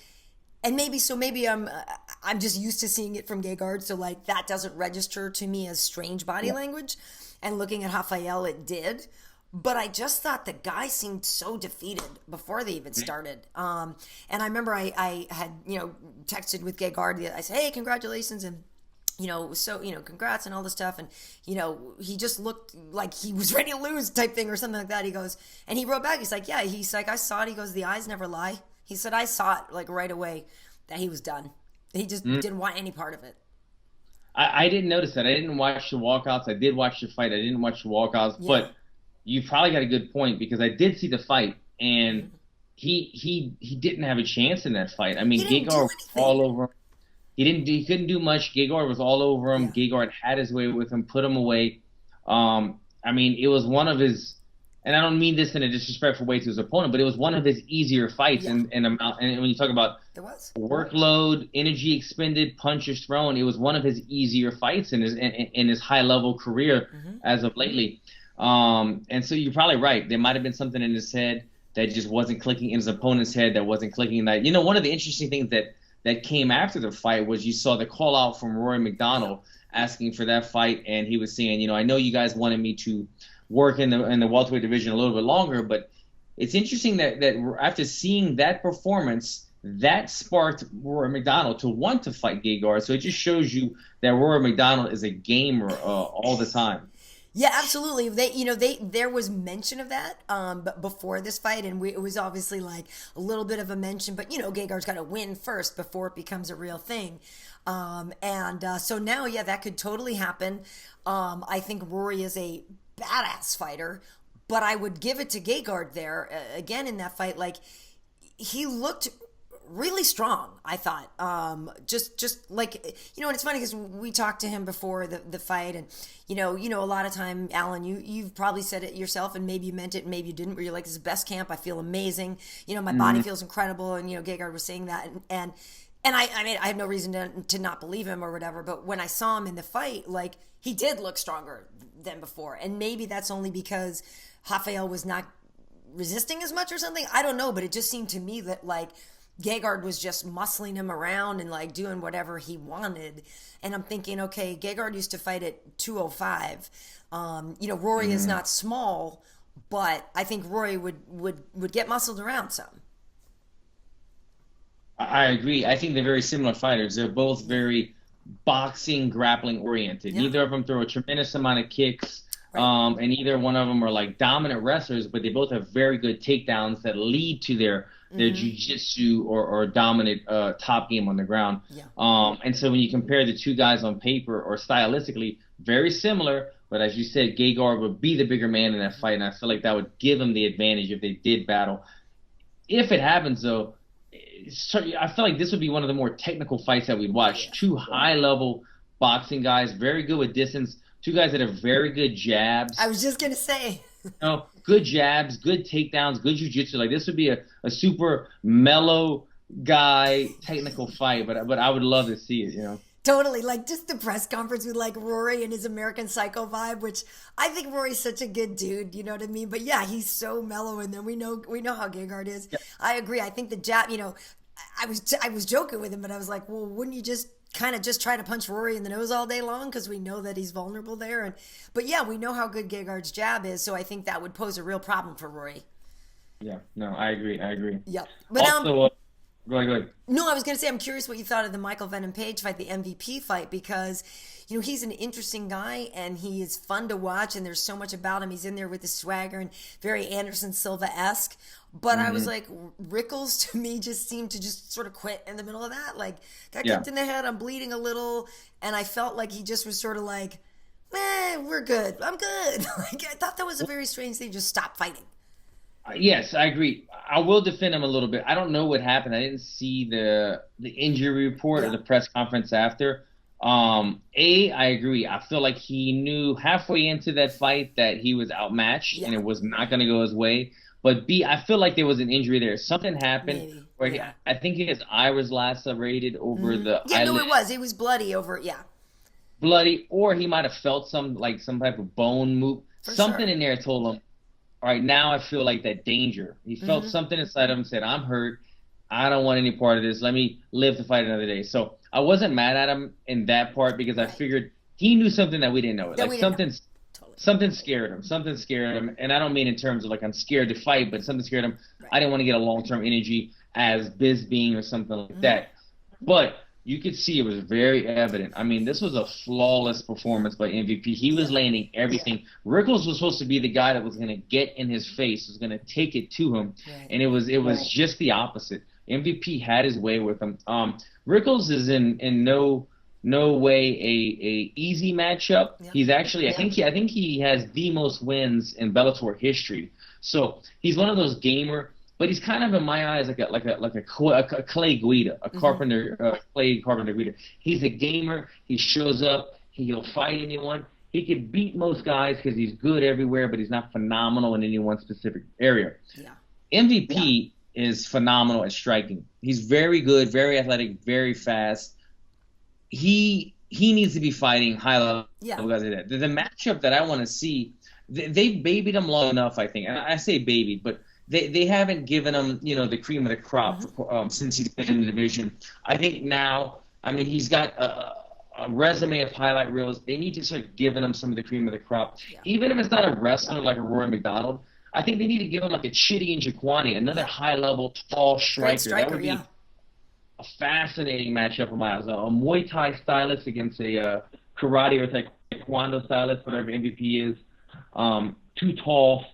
and maybe I'm just used to seeing it from Gegard, so like that doesn't register to me as strange body language. And looking at Rafael, it did. But I just thought the guy seemed so defeated before they even started. And I remember I had, texted with Gegard. I said, hey, congratulations. And, congrats and all this stuff. And, he just looked like he was ready to lose type thing or something like that. He goes, and he wrote back. He's like, yeah, I saw it. He goes, the eyes never lie. He said, I saw it like right away that he was done. He just didn't want any part of it. I didn't notice that. I didn't watch the walkouts. I did watch the fight. I didn't watch the walkouts, but you probably got a good point, because I did see the fight, and he didn't have a chance in that fight. I mean, Gegard was all over him. He couldn't do much. Gegard was all over him. Yeah. Gegard had his way with him, put him away. I mean, it was one of his, and I don't mean this in a disrespectful way to his opponent, but it was one of his easier fights. And when you talk about workload, energy expended, punches thrown, it was one of his easier fights in his high level career as of lately. And so you're probably right. There might have been something in his head that just wasn't clicking, in his opponent's head that wasn't clicking. That, one of the interesting things that came after the fight was you saw the call out from Rory McDonald asking for that fight, and he was saying, I know you guys wanted me to work in the welterweight division a little bit longer, but it's interesting that after seeing that performance, that sparked Rory McDonald to want to fight Gegard. So it just shows you that Rory McDonald is a gamer all the time. Yeah, absolutely. There was mention of that before this fight, and it was obviously like a little bit of a mention, but Gegard's got to win first before it becomes a real thing. So now, that could totally happen. I think Rory is a badass fighter, but I would give it to Gegard there again in that fight. Like, he looked really strong, I thought. Just like, and it's funny because we talked to him before the fight, and a lot of time, Alan, you've probably said it yourself, and maybe you meant it and maybe you didn't, where you're like, this is the best camp, I feel amazing, my body feels incredible, and Gegard was saying that, and I mean, I have no reason to not believe him or whatever, but when I saw him in the fight, like, he did look stronger than before, and maybe that's only because Rafael was not resisting as much or something, I don't know, but it just seemed to me that, like, Gegard was just muscling him around and like doing whatever he wanted. And I'm thinking, okay, Gegard used to fight at 205. Rory is not small, but I think Rory would get muscled around some. I agree. I think they're very similar fighters. They're both very boxing, grappling oriented. Yeah. Neither of them throw a tremendous amount of kicks. Right. And either one of them are like dominant wrestlers, but they both have very good takedowns that lead to their their jiu-jitsu or dominant top game on the ground. Yeah. And so when you compare the two guys on paper or stylistically, very similar, but as you said, Gegard would be the bigger man in that fight, and I feel like that would give him the advantage if they did battle. If it happens, though, I feel like this would be one of the more technical fights that we'd watch. Yeah. Two high-level boxing guys, very good with distance. Two guys that have very good jabs. I was just going to say. Good jabs, good takedowns, good jiu-jitsu. Like, this would be a super mellow guy technical fight, but I would love to see it. Totally. Like, just the press conference with, like, Rory and his American Psycho vibe, which I think Rory's such a good dude, you know what I mean? But, yeah, he's so mellow, and then we know how Gegard is. Yeah. I agree. I think the jab, I was joking with him, but I was like, well, wouldn't you just kind of just try to punch Rory in the nose all day long, because we know that he's vulnerable there? But yeah, we know how good Gegard's jab is, so I think that would pose a real problem for Rory. Yeah, no, I agree. Yep. But also, go ahead. No, I was going to say, I'm curious what you thought of the Michael Venom Page fight, the MVP fight, because he's an interesting guy and he is fun to watch, and there's so much about him. He's in there with the swagger and very Anderson Silva-esque. But I was like, Rickles to me just seemed to just sort of quit in the middle of that. Like, got kicked in the head, I'm bleeding a little, and I felt like he just was sort of like, we're good, I'm good. Like, I thought that was a very strange thing, just stop fighting. Yes, I agree. I will defend him a little bit. I don't know what happened. I didn't see the injury report or the press conference after. I agree. I feel like he knew halfway into that fight that he was outmatched and it was not going to go his way. But B, I feel like there was an injury there. Something happened where I think his eye was lacerated over the eyelid. No, it was. It was bloody over, bloody, or he might have felt some type of bone move. Something in there told him, all right, now I feel like that danger. He felt something inside of him, said, I'm hurt. I don't want any part of this. Let me live to fight another day. So I wasn't mad at him in that part, because I figured he knew something that we didn't know. Something scared him. Something scared him. And I don't mean in terms of like I'm scared to fight, but something scared him. Right. I didn't want to get a long-term energy as Bisping or something like that. But you could see it was very evident. I mean, this was a flawless performance by MVP. He was landing everything. Rickles was supposed to be the guy that was going to get in his face, was going to take it to him. Right. And it was just the opposite. MVP had his way with him. Rickles is in no way a easy matchup. Yeah. He's actually I think he has the most wins in Bellator history. So he's one of those gamer, but he's kind of in my eyes like a Clay Guida, a Carpenter Clay Carpenter Guida. He's a gamer. He shows up. He'll fight anyone. He can beat most guys because he's good everywhere, but he's not phenomenal in any one specific area. Yeah. MVP is phenomenal at striking. He's very good, very athletic, very fast. He needs to be fighting high level guys like that. The matchup that I want to see, they babied him long enough, I think. And I say babied, but they haven't given him, the cream of the crop since he's been in the division. I think now, I mean, he's got a resume of highlight reels. They need to start giving him some of the cream of the crop. Yeah. Even if it's not a wrestler like a Rory McDonald, I think they need to give him like a H.E.A.T and Jaquani, another high-level, tall striker. That would be a fascinating matchup of my eyes. A Muay Thai stylist against a karate or taekwondo stylist, whatever MVP is. Two tall,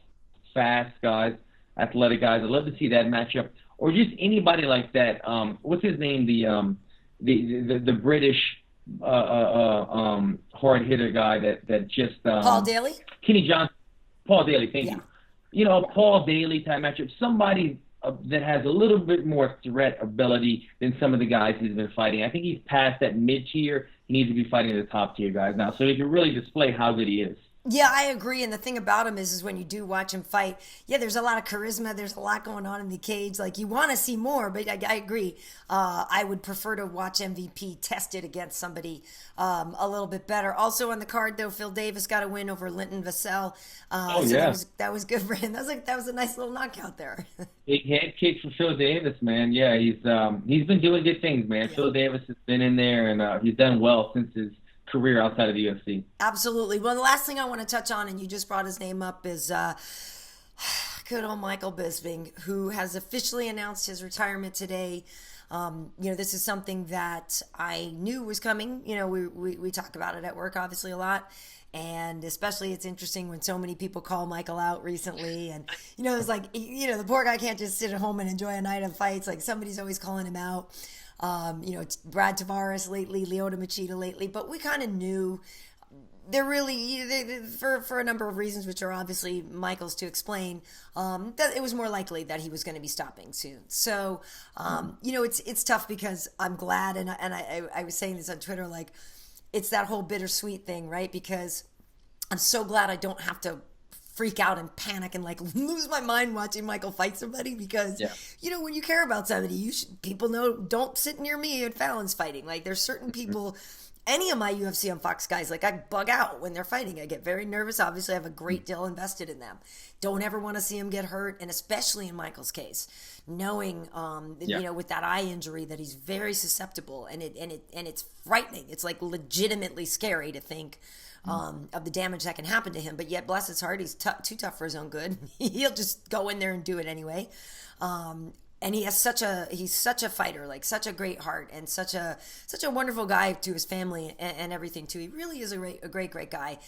fast guys, athletic guys. I'd love to see that matchup. Or just anybody like that. What's his name? The British hard hitter guy that just Paul Daly? Kenny Johnson. Paul Daly, thank you. A Paul Daly type matchup. Somebody that has a little bit more threat ability than some of the guys he's been fighting. I think he's past that mid-tier. He needs to be fighting the top-tier guys now, so he can really display how good he is. Yeah, I agree. And the thing about him is when you do watch him fight, there's a lot of charisma. There's a lot going on in the cage. Like, you want to see more, but I agree. I would prefer to watch MVP tested against somebody a little bit better. Also on the card, though, Phil Davis got a win over Linton Vassell. That was good for him. That was a nice little knockout there. Big head kick for Phil Davis, man. Yeah, he's been doing good things, man. Yeah. Phil Davis has been in there, and he's done well since his career outside of the UFC. Absolutely. Well, the last thing I want to touch on, and you just brought his name up, is good old Michael Bisping, who has officially announced his retirement today. This is something that I knew was coming. We talk about it at work, obviously, a lot. And especially it's interesting when so many people call Michael out recently. And, it's like, the poor guy can't just sit at home and enjoy a night of fights. Like, somebody's always calling him out. It's Brad Tavares lately, Lyoto Machida lately. But we kind of knew they're really, for a number of reasons, which are obviously Michael's to explain, that it was more likely that he was going to be stopping soon. So, it's tough because I'm glad, and I was saying this on Twitter, like, it's that whole bittersweet thing, right? Because I'm so glad I don't have to freak out and panic and like lose my mind watching Michael fight somebody because, when you care about somebody, people know, don't sit near me at Fallon's fighting. Like, there's certain people, any of my UFC on Fox guys, like, I bug out when they're fighting. I get very nervous. Obviously, I have a great deal invested in them. Don't ever want to see him get hurt, and especially in Michael's case, knowing, with that eye injury, that he's very susceptible, and it's frightening. It's like legitimately scary to think of the damage that can happen to him. But yet, bless his heart, he's too tough for his own good. He'll just go in there and do it anyway. And he's such a fighter, like such a great heart, and such a wonderful guy to his family and everything too. He really is a great guy.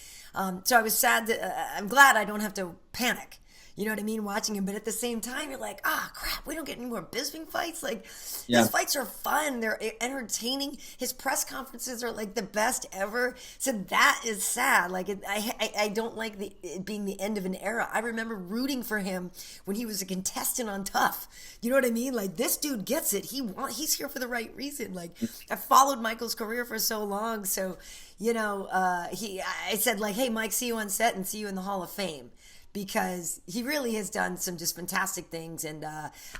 So I was sad I'm glad I don't have to panic. You know what I mean? Watching him. But at the same time, you're like, crap, we don't get any more Bisping fights. Like, his fights are fun. They're entertaining. His press conferences are like the best ever. So that is sad. Like, I don't like it being the end of an era. I remember rooting for him when he was a contestant on Tough. You know what I mean? Like, this dude gets it. He's here for the right reason. Like, I followed Michael's career for so long. So, I said, like, hey, Mike, see you on set and see you in the Hall of Fame. Because he really has done some just fantastic things, and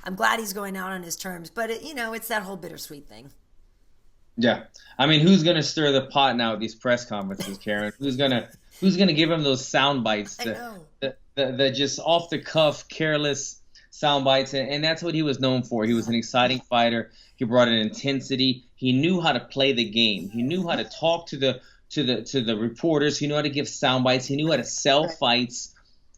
I'm glad he's going out on his terms. But it's that whole bittersweet thing. Yeah, I mean, who's gonna stir the pot now at these press conferences, Karyn? who's gonna give him those sound bites? The just off the cuff, careless sound bites, and that's what he was known for. He was an exciting fighter. He brought an intensity. He knew how to play the game. He knew how to talk to the reporters. He knew how to give sound bites. He knew how to sell fights.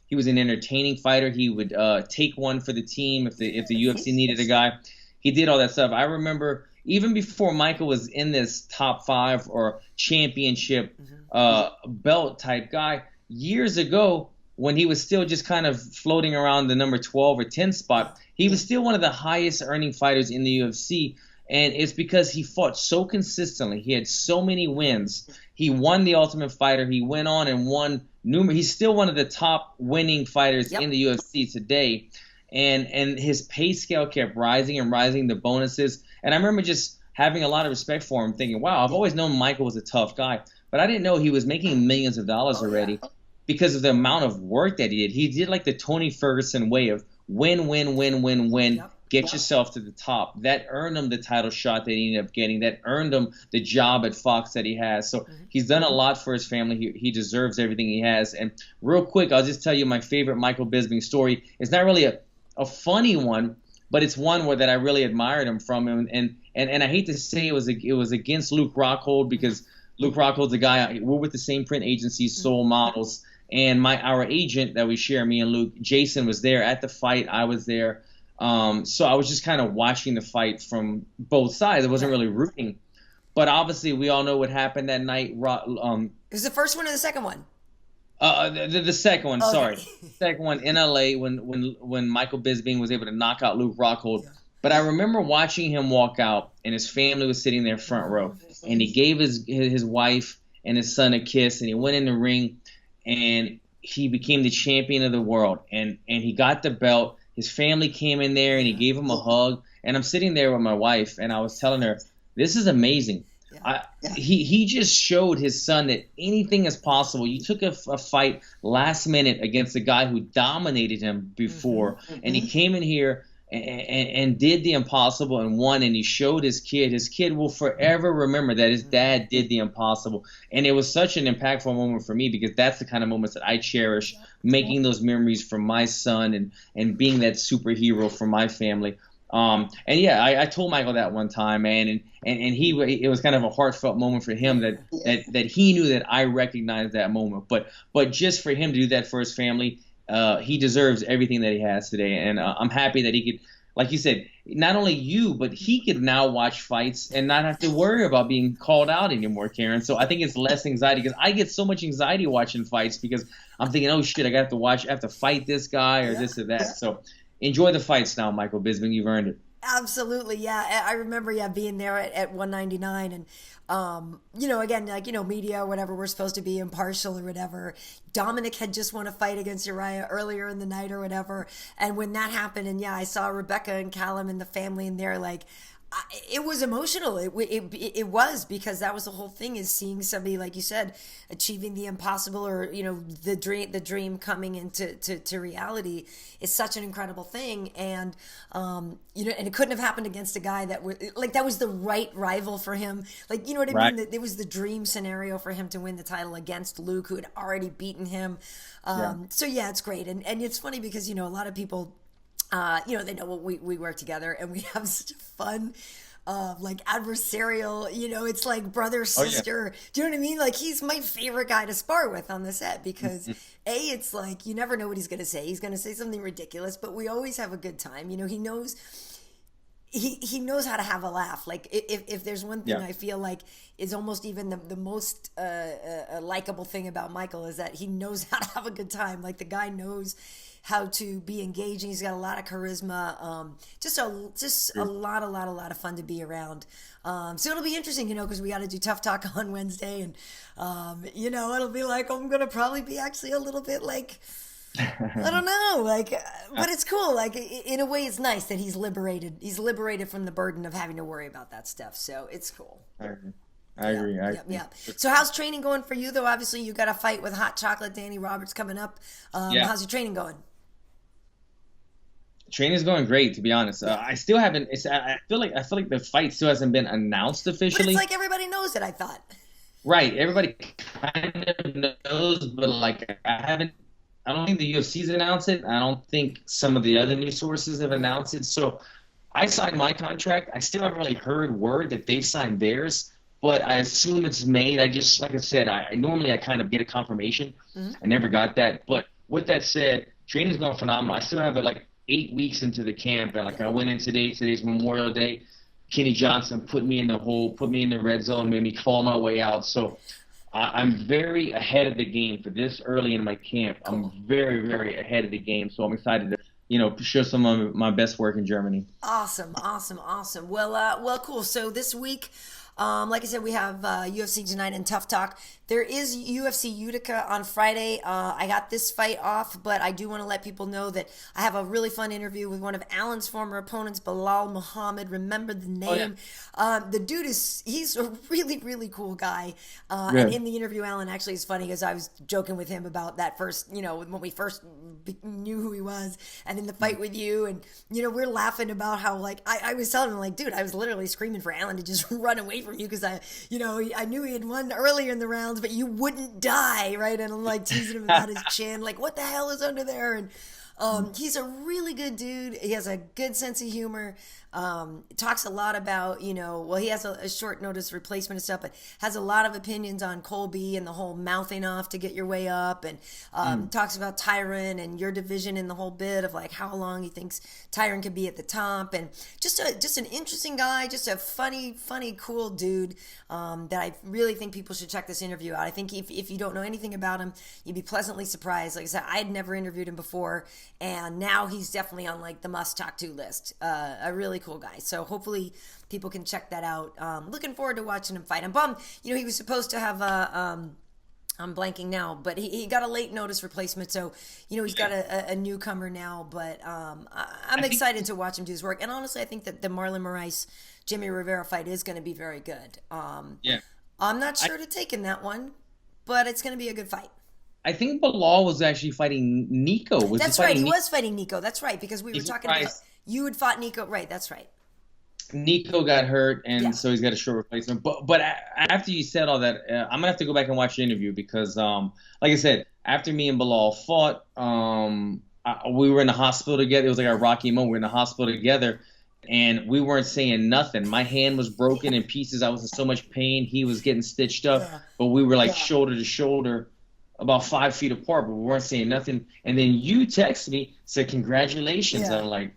He was an entertaining fighter. He would take one for the team if the UFC needed a guy. He did all that stuff. I remember even before Michael was in this top 5 or championship belt type guy, years ago when he was still just kind of floating around the number 12 or 10 spot, he was still one of the highest earning fighters in the UFC. And it's because he fought so consistently. He had so many wins. He won the Ultimate Fighter. He went on and won numerous. He's still one of the top winning fighters in the UFC today. And his pay scale kept rising and rising, the bonuses. And I remember just having a lot of respect for him, thinking, wow, I've always known Michael was a tough guy. But I didn't know he was making millions of dollars already because of the amount of work that he did. He did like the Tony Ferguson way of win, get yourself to the top. That earned him the title shot that he ended up getting. That earned him the job at Fox that he has. So he's done a lot for his family. He deserves everything he has. And real quick, I'll just tell you my favorite Michael Bisping story. It's not really a funny one, but it's one that I really admired him from him. And I hate to say it was against Luke Rockhold, because Luke Rockhold's a guy, we're with the same print agency, Soul Models. And our agent that we share, me and Luke, Jason, was there at the fight. I was there. So I was just kind of watching the fight from both sides. I wasn't really rooting. But obviously, we all know what happened that night. It was the first one or the second one? The second one, okay. Sorry. The second one in L.A. when Michael Bisping was able to knock out Luke Rockhold. Yeah. But I remember watching him walk out, and his family was sitting there front row. And he gave his wife and his son a kiss, and he went in the ring, and he became the champion of the world. And he got the belt. His family came in there, and he gave him a hug. And I'm sitting there with my wife, and I was telling her, this is amazing. Yeah. He just showed his son that anything is possible. You took a fight last minute against a guy who dominated him before, and he came in here and did the impossible and won, and he showed his kid. His kid will forever remember that his dad did the impossible. And it was such an impactful moment for me, because that's the kind of moments that I cherish, making those memories for my son and being that superhero for my family. I told Michael that one time, man, and it was kind of a heartfelt moment for him that he knew that I recognized that moment. But just for him to do that for his family, he deserves everything that he has today, and I'm happy that he could, like you said, not only you, but he could now watch fights and not have to worry about being called out anymore, Karyn. So I think it's less anxiety, because I get so much anxiety watching fights because I'm thinking, oh shit, I have to fight this guy or this or that. So enjoy the fights now, Michael Bisping. You've earned it. Absolutely, yeah. I remember, being there at 199, and again, media or whatever, we're supposed to be impartial or whatever. Dominic had just won a fight against Uriah earlier in the night or whatever, and when that happened, and I saw Rebecca and Callum and the family, and they're like, it was emotional. It was, because that was the whole thing, is seeing somebody, like you said, achieving the impossible, or the dream coming into reality is such an incredible thing. And and it couldn't have happened against a guy that was the right rival for him. Like, you know what I mean? It was the dream scenario for him to win the title against Luke, who had already beaten him. So it's great. And it's funny because a lot of people, they know we work together, and we have such a fun, adversarial, it's like brother, sister. Do you know what I mean? Like, he's my favorite guy to spar with on the set, because it's like, you never know what he's going to say. He's going to say something ridiculous, but we always have a good time. He knows, he knows how to have a laugh. Like, if there's one thing I feel like is almost even the most likable thing about Michael, is that he knows how to have a good time. Like, the guy knows how to be engaging. He's got a lot of charisma. Just a lot of fun to be around. So it'll be interesting, because we got to do Tough Talk on Wednesday, and it'll be like, I'm gonna probably be actually a little bit like, I don't know, but it's cool. Like, in a way, it's nice that he's liberated. He's liberated from the burden of having to worry about that stuff. So it's cool. I agree. Yeah. So how's training going for you, though? Obviously, you got a fight with Hot Chocolate Danny Roberts coming up. How's your training going? Training's going great, to be honest. I still haven't. I feel like the fight still hasn't been announced officially. But it's like everybody knows it, I thought. Right, everybody kind of knows, but I don't think the UFC's announced it. I don't think some of the other news sources have announced it. So I signed my contract. I still haven't really heard word that they've signed theirs, but I assume it's made. I just, like I said, I normally kind of get a confirmation. I never got that. But with that said, training's going phenomenal. I still have 8 weeks into the camp, and I went in today. Today's Memorial Day. Kenny Johnson put me in the red zone, made me fall my way out. So I'm very ahead of the game for this early in my camp. I'm very, very ahead of the game. So I'm excited to, show some of my best work in Germany. Awesome. Well, cool. So this week, like I said, we have UFC tonight and Tough Talk. There is UFC Utica on Friday. I got this fight off, but I do want to let people know that I have a really fun interview with one of Alan's former opponents, Bilal Muhammad. Remember the name. The dude he's a really, really cool guy. And in the interview, Alan actually is funny, because I was joking with him about that first, when we first knew who he was, and in the fight with you. And, we're laughing about how, I was telling him, dude, I was literally screaming for Alan to just run away from you, because I knew he had won earlier in the rounds, but you wouldn't die, right? And I'm teasing him about his chin, what the hell is under there? And he's a really good dude. He has a good sense of humor. Talks a lot about, he has a short notice replacement and stuff, but has a lot of opinions on Colby and the whole mouthing off to get your way up, and talks about Tyron and your division and the whole bit of how long he thinks Tyron could be at the top, and just an interesting guy, just a funny, cool dude, that I really think people should check this interview out. I think if you don't know anything about him, you'd be pleasantly surprised. Like I said, I had never interviewed him before, and now he's definitely on the must talk to list. A really cool guy. So hopefully people can check that out. Looking forward to watching him fight. I'm bummed. He was supposed to have I'm blanking now, but he got a late notice replacement. So, he's got a newcomer now, but I'm excited to watch him do his work. And honestly, I think that the Marlon Moraes, Jimmy Rivera fight is going to be very good. I'm not sure to take in that one, but it's going to be a good fight. I think Bilal was actually fighting Nico. That's right. He was fighting Nico. That's right, because we were talking about you had fought Nico. Right, that's right. Nico got hurt, and so he's got a short replacement. But after you said all that, I'm going to have to go back and watch the interview, because, like I said, after me and Bilal fought, we were in the hospital together. It was like a rocky moment. We were in the hospital together, and we weren't saying nothing. My hand was broken in pieces. I was in so much pain. He was getting stitched up, but we were shoulder to shoulder, about 5 feet apart, but we weren't saying nothing. And then you texted me, said, congratulations. Yeah. I'm like,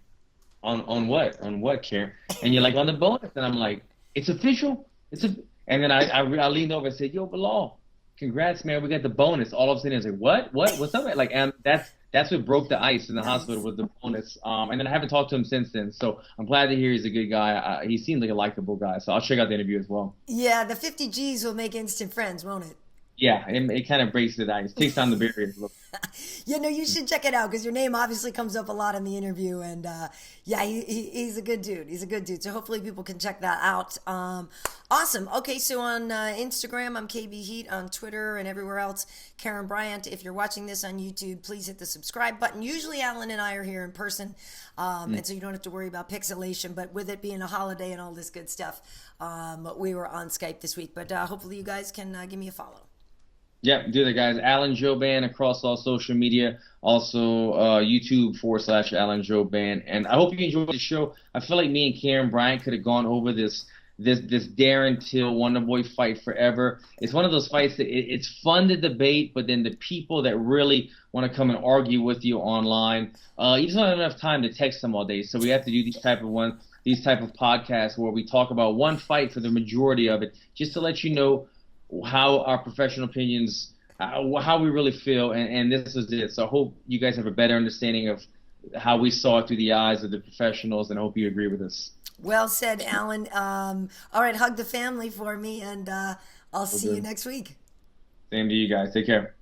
On what? On what, Karen? And you're like, on the bonus. And I'm like, it's official? And then I leaned over and said, yo, Bilal, congrats, man. We got the bonus. All of a sudden, I was like, what? What's up? Like, and that's what broke the ice in the hospital was the bonus. And then I haven't talked to him since then. So I'm glad to hear he's a good guy. He seems like a likable guy. So I'll check out the interview as well. Yeah, the 50 G's will make instant friends, won't it? Yeah, it kind of breaks the ice. Takes down the barrier. Yeah, no, you should check it out because your name obviously comes up a lot in the interview, and yeah, he's a good dude. He's a good dude. So hopefully people can check that out. Awesome. Okay, so on Instagram, I'm KB Heat. On Twitter and everywhere else, Karyn Bryant. If you're watching this on YouTube, please hit the subscribe button. Usually, Alan and I are here in person, and so you don't have to worry about pixelation. But with it being a holiday and all this good stuff, we were on Skype this week. But hopefully, you guys can give me a follow. Yep, do that, guys. Alan Jouban across all social media, also YouTube.com/Alan Jouban. And I hope you enjoyed the show. I feel like me and Karyn Bryant could have gone over this Darren Till Wonderboy fight forever. It's one of those fights that it's fun to debate, but then the people that really want to come and argue with you online, you just don't have enough time to text them all day. So we have to do these type of podcasts where we talk about one fight for the majority of it, just to let you know how our professional opinions, how we really feel, and this is it. So I hope you guys have a better understanding of how we saw it through the eyes of the professionals, and I hope you agree with us. Well said, Alan. All right, hug the family for me, and I'll see you next week. Same to you guys. Take care.